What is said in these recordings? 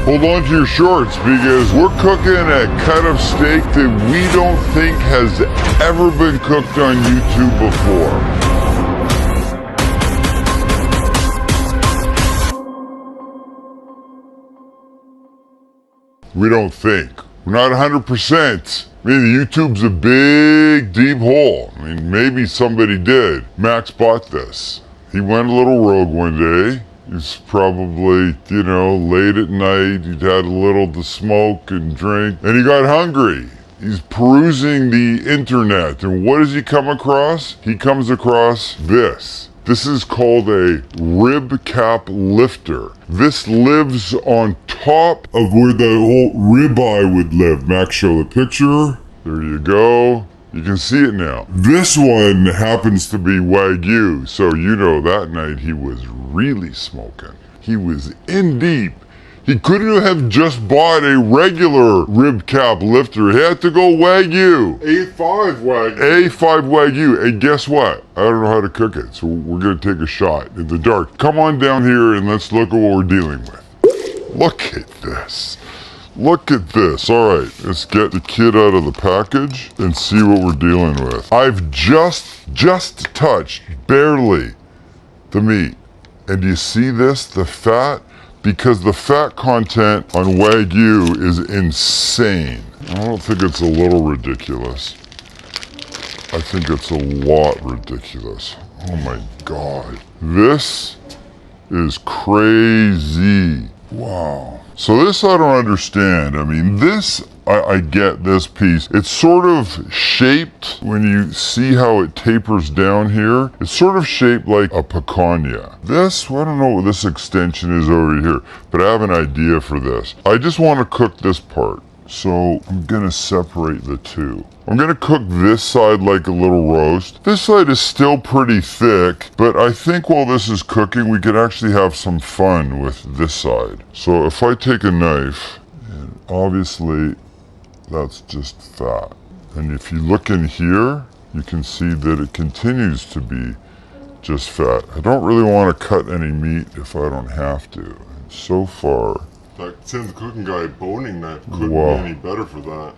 hold on to your shorts because we're cooking a cut of steak that we don't think has ever been cooked on YouTube before. We don't think. We're not 100%. I mean, YouTube's a big, deep hole. I mean, maybe somebody did. Max bought this. He went a little rogue one day. He's probably, you know, late at night. He'd had a little to smoke and drink, and he got hungry. He's perusing the internet, and what does he come across? He comes across this. This is called a rib cap lifter. This lives on top of where the whole ribeye would live. Max, show the picture. There you go. You can see it now. This one happens to be Wagyu, so you know that night he was really smoking. He was in deep. He couldn't have just bought a regular rib cap lifter. He had to go Wagyu. A5 Wagyu. A5 Wagyu. And guess what? I don't know how to cook it, so we're going to take a shot in the dark. Come on down here and let's look at what we're dealing with. Look at this. Look at this. All right, let's get the kid out of the package and see what we're dealing with. I've just touched, barely, the meat. And do you see this? The fat? Because the fat content on Wagyu is insane. I don't think it's a little ridiculous. I think it's a lot ridiculous. Oh my God. This is crazy. Wow. So this I don't understand. I mean, this, I get this piece. It's sort of shaped, when you see how it tapers down here, it's sort of shaped like a picanha. This, I don't know what this extension is over here, but I have an idea for this. I just want to cook this part. So I'm gonna separate the two. I'm gonna cook this side like a little roast. This side is still pretty thick, but I think while this is cooking, we could actually have some fun with this side. So if I take a knife, and obviously that's just fat. And if you look in here, you can see that it continues to be just fat. I don't really want to cut any meat if I don't have to. And so far, That Tim the cooking guy boning knife couldn't be any better for that.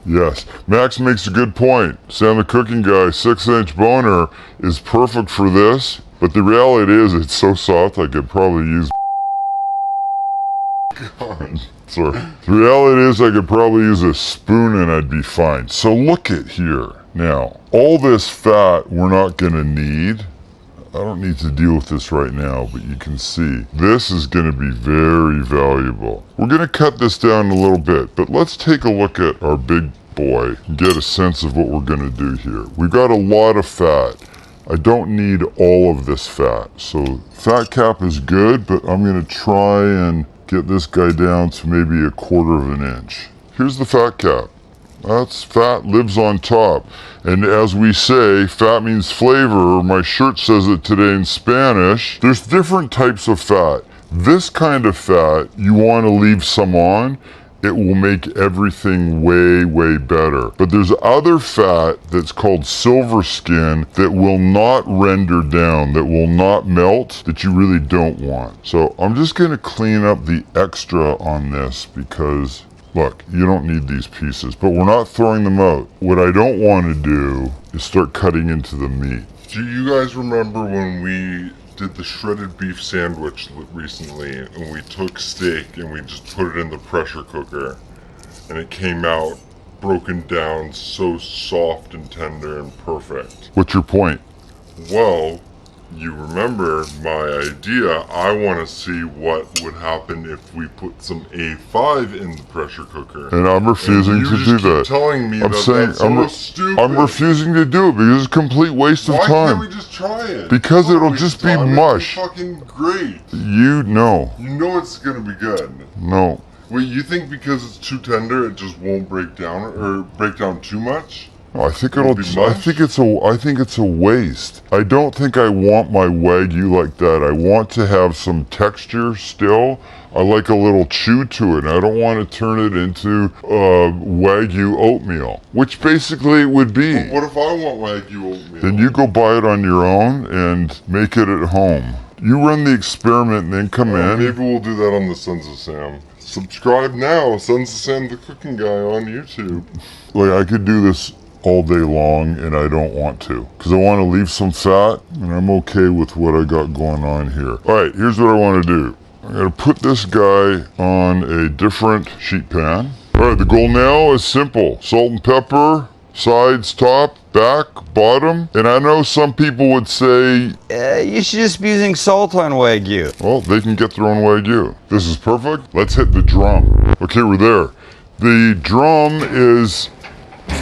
yes, Max makes a good point. Sam the cooking guy, 6-inch boner is perfect for this, but the reality is it's so soft I could probably use God. sorry. The reality is I could probably use a spoon and I'd be fine. So look at here. Now, all this fat we're not gonna need. I don't need to deal with this right now, but you can see this is going to be very valuable. We're going to cut this down a little bit, but let's take a look at our big boy and get a sense of what we're going to do here. We've got a lot of fat. I don't need all of this fat. So fat cap is good, but I'm going to try and get this guy down to maybe 1/4 of an inch. Here's the fat cap. That's fat lives on top. And as we say, fat means flavor. My shirt says it today in Spanish. There's different types of fat. This kind of fat, you want to leave some on. It will make everything way, way better. But there's other fat that's called silver skin that will not render down, that will not melt, that you really don't want. So I'm just going to clean up the extra on this because look, you don't need these pieces, but we're not throwing them out. What I don't want to do is start cutting into the meat. Do you guys remember when we did the shredded beef sandwich recently and we took steak and we just put it in the pressure cooker and it came out broken down so soft and tender and perfect? What's your point? Well, you remember my idea. I want to see what would happen if we put some A5 in the pressure cooker. And I'm refusing to do that. Telling me I'm saying that's so stupid. I'm refusing to do it because it's a complete waste of Why time. can't we just try it? Because it'll just be mush. It's fucking great. You know. You know it's gonna be good. No. Wait, you think because it's too tender, it just won't break down or break down too much? I think It'll it'll. be I mush? think it's a waste. I don't think I want my Wagyu like that. I want to have some texture still. I like a little chew to it. And I don't want to turn it into Wagyu oatmeal, which basically it would be. What if I want Wagyu oatmeal? Then you go buy it on your own and make it at home. You run the experiment and then come in. Maybe we'll do that on the Sons of Sam. Subscribe now, Sons of Sam the Cooking Guy on YouTube. Like, I could do this all day long, and I don't want to. Because I want to leave some fat, and I'm okay with what I got going on here. Alright, here's what I want to do. I'm going to put this guy on a different sheet pan. Alright, the goal now is simple. Salt and pepper, sides, top, back, bottom. And I know some people would say, You should just be using salt on Wagyu. well, they can get their own Wagyu. This is perfect. Let's hit the drum. Okay, we're there. The drum is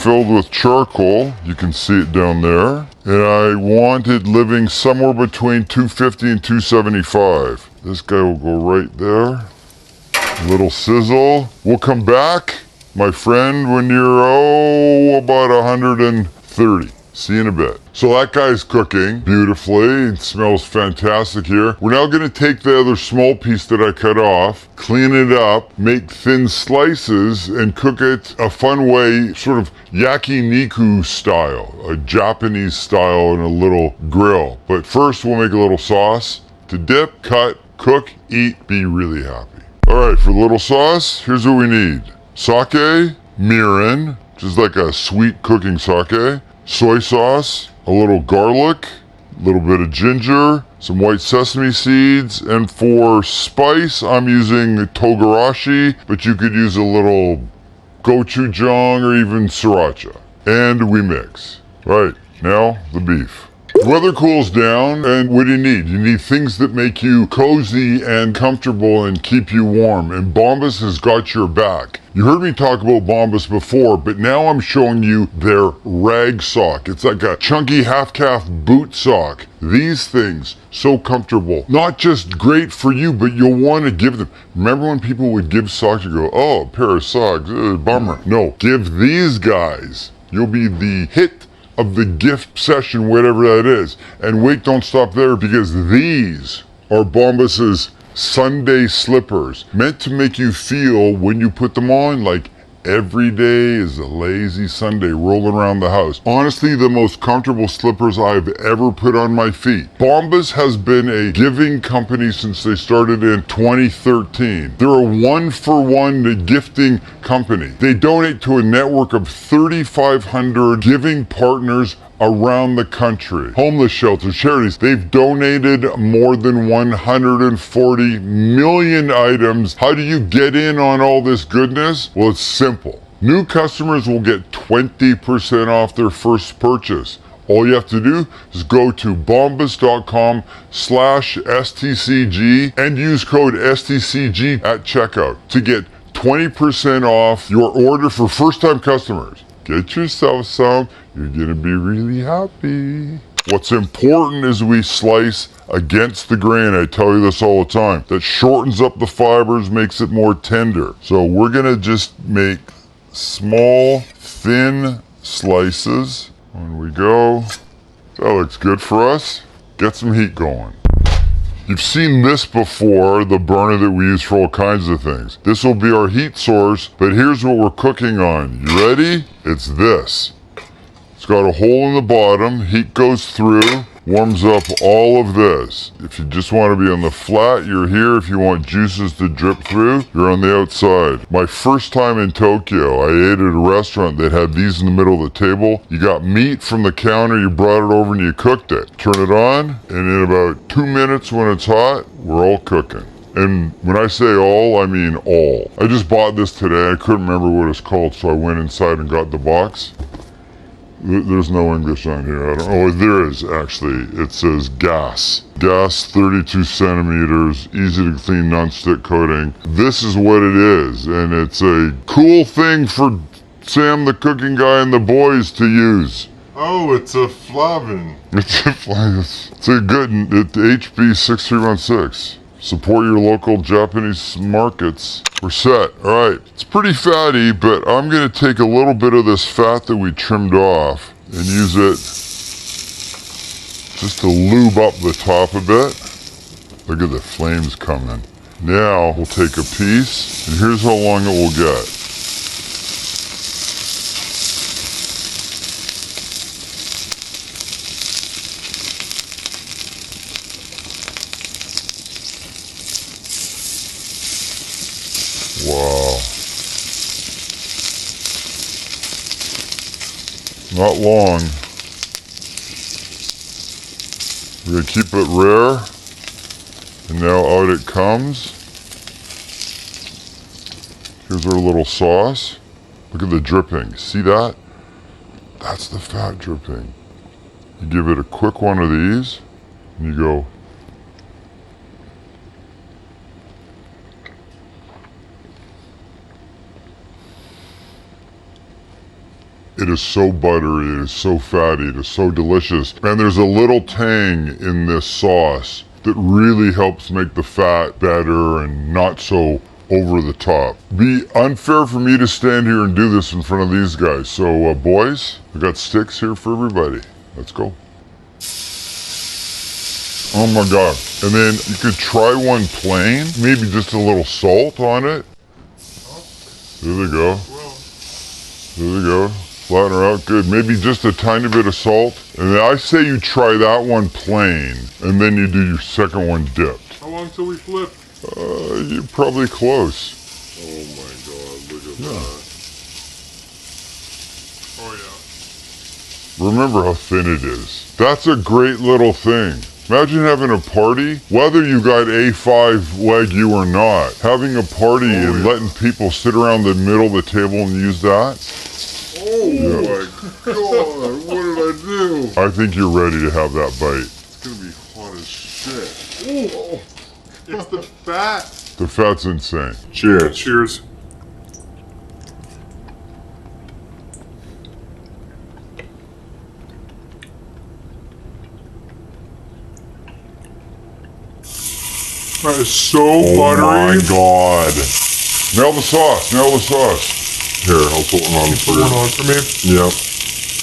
filled with charcoal. You can see it down there. And I want it living somewhere between 250 and 275. This guy will go right there. Little sizzle. We'll come back, my friend, when you're, about 130. See you in a bit. So that guy's cooking beautifully. It smells fantastic here. We're now going to take the other small piece that I cut off, clean it up, make thin slices, and cook it a fun way, sort of yakiniku style, a Japanese style in a little grill. But first we'll make a little sauce to dip, cut, cook, eat, be really happy. Alright, for the little sauce, here's what we need. Sake, mirin, which is like a sweet cooking sake, soy sauce, a little garlic, a little bit of ginger, some white sesame seeds, and for spice, I'm using togarashi, but you could use a little gochujang or even sriracha. And we mix. Right, now the beef. The weather cools down, and what do you need? You need things that make you cozy and comfortable and keep you warm, and Bombas has got your back. You heard me talk about Bombas before, but now I'm showing you their rag sock. It's like a chunky half-calf boot sock. These things, so comfortable. Not just great for you, but you'll want to give them. Remember when people would give socks, you go, oh, a pair of socks, bummer. No, give these guys. You'll be the hit of the gift session, whatever that is. And wait, don't stop there, because these are Bombas's Sunday slippers, meant to make you feel when you put them on like every day is a lazy Sunday rolling around the house. Honestly, the most comfortable slippers I've ever put on my feet. Bombas has been a giving company since they started in 2013. They're a one-for-one gifting company. They donate to a network of 3,500 giving partners around the country. Homeless shelters, charities. They've donated more than 140 million items. How do you get in on all this goodness? Well, it's simple. New customers will get 20% off their first purchase. All you have to do is go to bombas.com/STCG and use code STCG at checkout to get 20% off your order for first-time customers. Get yourself some. You're going to be really happy. What's important is we slice against the grain. I tell you this all the time. That shortens up the fibers, makes it more tender. So we're going to just make small, thin slices. On we go. That looks good for us. Get some heat going. You've seen this before, the burner that we use for all kinds of things. This will be our heat source, but here's what we're cooking on. You ready? It's this. It's got a hole in the bottom, heat goes through, warms up all of this. If you just want to be on the flat, you're here. If you want juices to drip through, you're on the outside. My first time in Tokyo, I ate at a restaurant that had these in the middle of the table. You got meat from the counter, you brought it over and you cooked it. Turn it on, and in about 2 minutes when it's hot, we're all cooking. And when I say all, I mean all. I just bought this today. I couldn't remember what it's called, so I went inside and got the box. There's no English on here. I don't. Oh, there is actually. It says gas. Gas, 32 centimeters, easy to clean, non-stick coating. This is what it is, and it's a cool thing for Sam the Cooking Guy and the boys to use. Oh, it's a flavin. It's a good HB 6316. Support your local Japanese markets. We're set. All right. It's pretty fatty, but I'm going to take a little bit of this fat that we trimmed off and use it just to lube up the top a bit. Look at the flames coming. Now we'll take a piece, and here's how long it will get. Not long. We're gonna keep it rare. And now out it comes. Here's our little sauce. Look at the dripping. See that? That's the fat dripping. You give it a quick one of these, and you go. It is so buttery, it is so fatty, it is so delicious. And there's a little tang in this sauce that really helps make the fat better and not so over the top. Be unfair for me to stand here and do this in front of these guys. So boys, I got sticks here for everybody. Let's go. Oh my God. And then you could try one plain, maybe just a little salt on it. There they go. There they go. Flatten her out, good. Maybe just a tiny bit of salt. And then I say you try that one plain, and then you do your second one dipped. How long till we flip? You're probably close. Oh my God, look at that. Oh yeah. Remember how thin it is. That's a great little thing. Imagine having a party, whether you got A5 Wagyu or not, having a party and letting people sit around the middle of the table and use that. Oh my God, what did I do? I think you're ready to have that bite. It's gonna be hot as shit. Oh, it's the fat. The fat's insane. Cheers. Cheers. That is so buttery. Oh my God. Smell the sauce, smell the sauce. Here, I'll put one on for Put one you. on for me. Yep.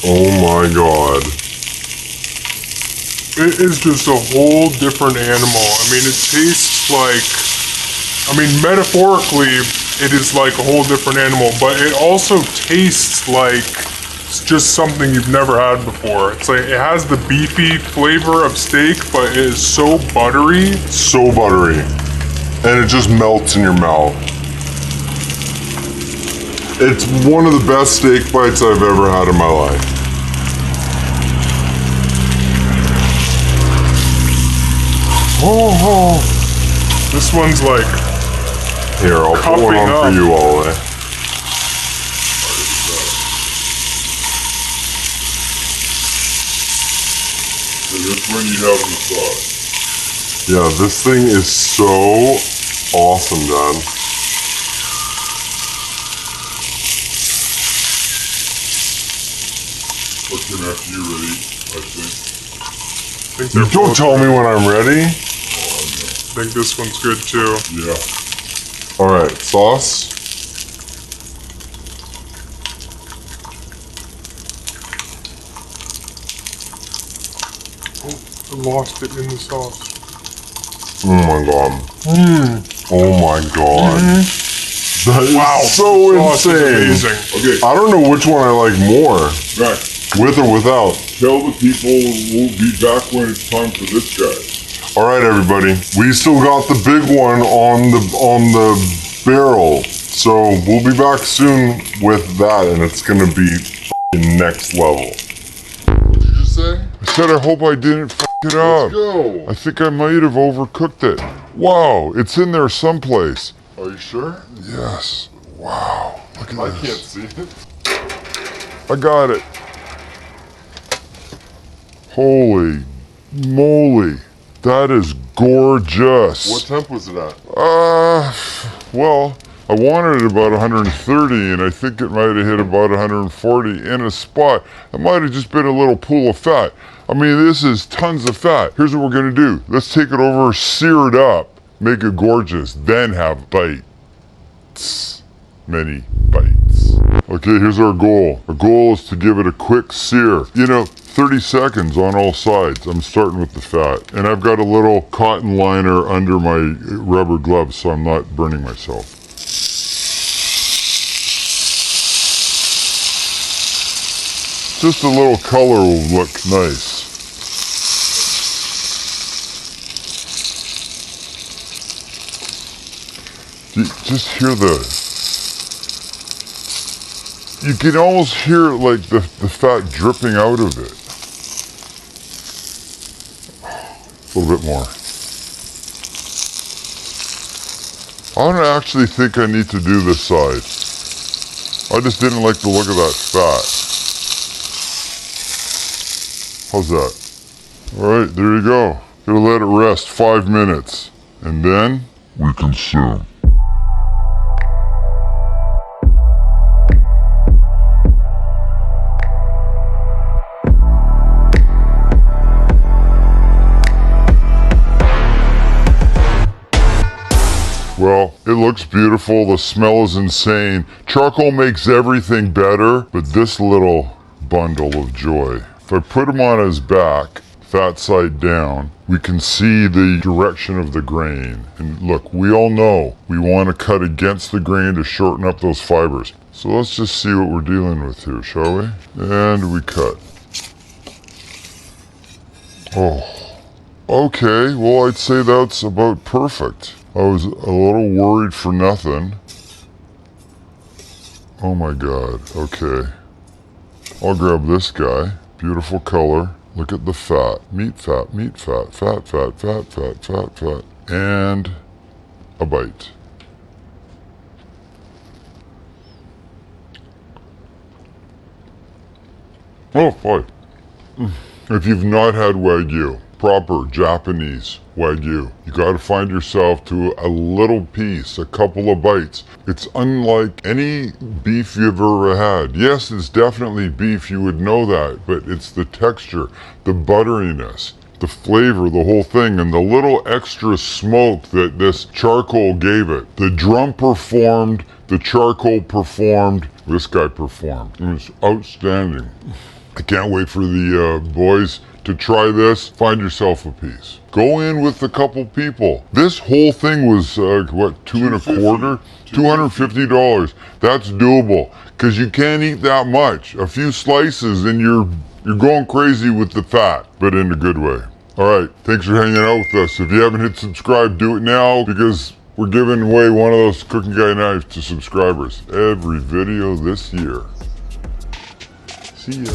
Oh my God. It is just a whole different animal. I mean, it tastes like, I mean, metaphorically, it is like a whole different animal, but it also tastes like it's just something you've never had before. It's like, it has the beefy flavor of steak, but it is so buttery. So buttery. And it just melts in your mouth. It's one of the best steak bites I've ever had in my life. Oh, this one's like, Here, I'll put one Cupping on up. for you, Ollie. This one you have in the sauce. Yeah, this thing is so awesome, Dad. Looking after you ready, I think. I think they're Don't both- tell me when I'm ready. I think this one's good too. Yeah. All right, sauce. I lost it in the sauce. Oh my God. Oh my God. That is Wow, so the sauce is insane. amazing. Okay, I don't know which one I like more, Max, with or without. tell the people we'll be back when it's time for this guy. All right, everybody. We still got the big one on the barrel, so we'll be back soon with that, and it's gonna be f***ing next level. What did you just say? I said I hope I didn't f it up. Let's go. I think I might have overcooked it. Wow, it's in there someplace. Are you sure? Yes. Wow. Look at I this. can't see it. I got it. Holy moly. That is gorgeous. What temp was it at? Well, I wanted it about 130, and I think it might have hit about 140 in a spot. It might have just been a little pool of fat. I mean, this is tons of fat. Here's what we're gonna do. Let's take it over, sear it up, make it gorgeous, then have bites. Many bites. Okay, here's our goal. Our goal is to give it a quick sear. 30 seconds on all sides. I'm starting with the fat. And I've got a little cotton liner under my rubber gloves so I'm not burning myself. Just a little color will look nice. Just hear the you can almost hear like the fat dripping out of it. A little bit more. I don't actually think I need to do this side. I just didn't like the look of that fat. How's that? Alright, there you go. Gonna let it rest 5 minutes. And then we consume. Well, it looks beautiful. The smell is insane. Charcoal makes everything better, but this little bundle of joy. If I put him on his back, fat side down, we can see the direction of the grain. And look, we all know we want to cut against the grain to shorten up those fibers. So let's just see what we're dealing with here, shall we? And we cut. Oh, okay. Well, I'd say that's about perfect. I was a little worried for nothing. Oh my God, okay. I'll grab this guy. Beautiful color. Look at the fat. Meat fat, meat fat, fat, fat, fat, fat, fat, fat. And a bite. Oh boy. If you've not had Wagyu, proper Japanese Wagyu, you gotta find yourself to a little piece, a couple of bites. It's unlike any beef you've ever had. Yes, it's definitely beef, you would know that, but it's the texture, the butteriness, the flavor, the whole thing, and the little extra smoke that this charcoal gave it. The drum performed, the charcoal performed, this guy performed. It was outstanding. I can't wait for the boys to try this. Find yourself a piece. Go in with a couple people. This whole thing was, what, $2.25? $250. That's doable, because you can't eat that much. A few slices and you're going crazy with the fat, but in a good way. All right, thanks for hanging out with us. If you haven't hit subscribe, do it now, because we're giving away one of those cooking guy knives to subscribers every video this year. See ya.